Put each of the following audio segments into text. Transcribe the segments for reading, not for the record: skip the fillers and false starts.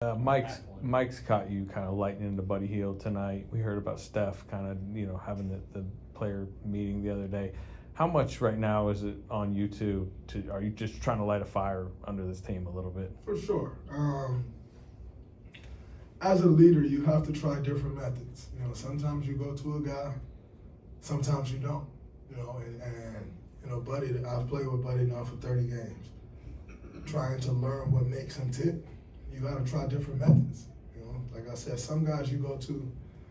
Mike's caught you kind of lightning into Buddy Hield tonight. We heard about Steph kind of having the player meeting the other day. How much right now is it on you two? Are you just trying to light a fire under this team a little bit? For sure. As a leader, you have to try different methods. Sometimes you go to a guy, sometimes you don't. And Buddy, I've played with Buddy now for 30 games. Trying to learn what makes him tick. You got to try different methods. Like I said, some guys you go to,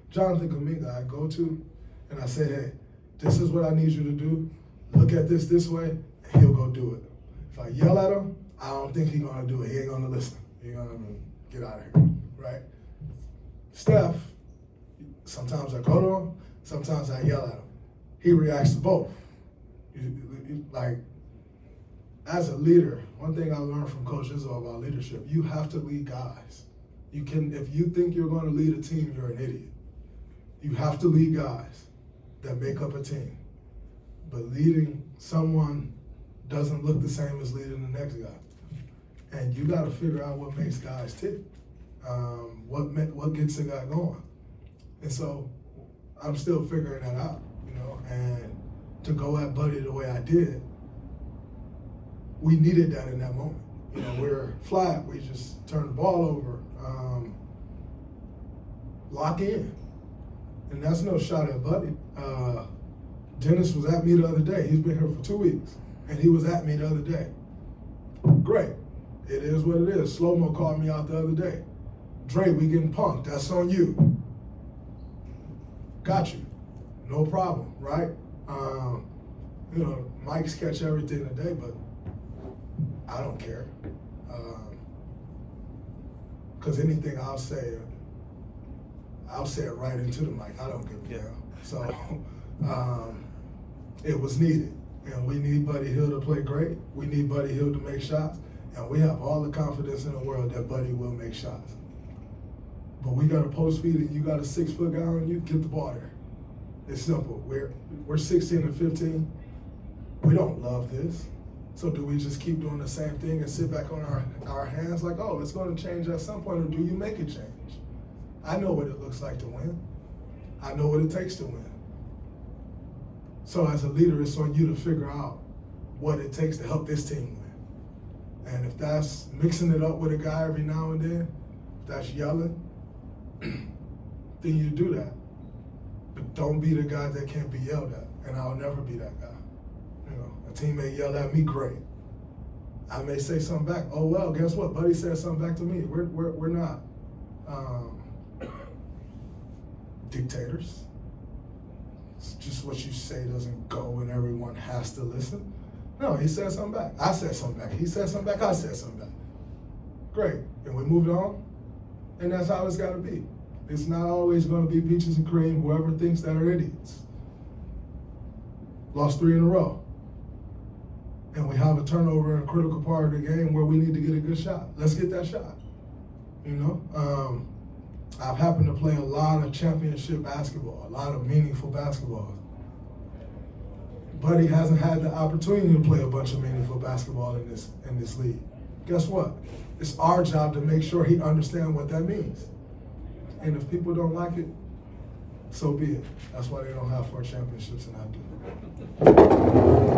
Jonathan Kuminga, I go to, and I say, hey, this is what I need you to do. Look at this way, and he'll go do it. If I yell at him, I don't think he's going to do it. He ain't going to listen. He's going to get out of here, right? Steph, sometimes I go to him, sometimes I yell at him. He reacts to both. As a leader, one thing I learned from Coach Izzo about leadership, you have to lead guys. If you think you're going to lead a team, you're an idiot. You have to lead guys that make up a team. But leading someone doesn't look the same as leading the next guy. And you got to figure out what makes guys tick, what gets a guy going. And so I'm still figuring that out, and to go at Buddy the way I did, we needed that in that moment. We're flat, we just turn the ball over, lock in. And that's no shot at Buddy. Dennis was at me the other day. He's been here for 2 weeks, and he was at me the other day. Great. It is what it is. Slow-mo called me out the other day. Dre, we getting punked. That's on you. Got you. No problem, right? Mike's catch everything today, but I don't care. Because anything I'll say it right into the mic. I don't give a damn. So it was needed. And we need Buddy Hield to play great. We need Buddy Hield to make shots. And we have all the confidence in the world that Buddy will make shots. But we got a post feed and you got a 6-foot guy on you, get the ball there. It's simple. We're 16 and 15. We don't love this. So do we just keep doing the same thing and sit back on our hands like, oh, it's going to change at some point, or do you make it change? I know what it looks like to win. I know what it takes to win. So as a leader, it's on you to figure out what it takes to help this team win. And if that's mixing it up with a guy every now and then, if that's yelling, then you do that. But don't be the guy that can't be yelled at, and I'll never be that guy. A teammate yelled at me, great. I may say something back. Oh well, guess what? Buddy said something back to me. We're not dictators. It's just what you say doesn't go, and everyone has to listen. No, he said something back. I said something back. He said something back. I said something back. Great, and we moved on, and that's how it's got to be. It's not always going to be peaches and cream. Whoever thinks that are idiots. Lost 3 in a row. And we have a turnover in a critical part of the game where we need to get a good shot. Let's get that shot. I've happened to play a lot of championship basketball, a lot of meaningful basketball. Buddy hasn't had the opportunity to play a bunch of meaningful basketball in this league. Guess what? It's our job to make sure he understands what that means. And if people don't like it, so be it. That's why they don't have 4 championships and I do.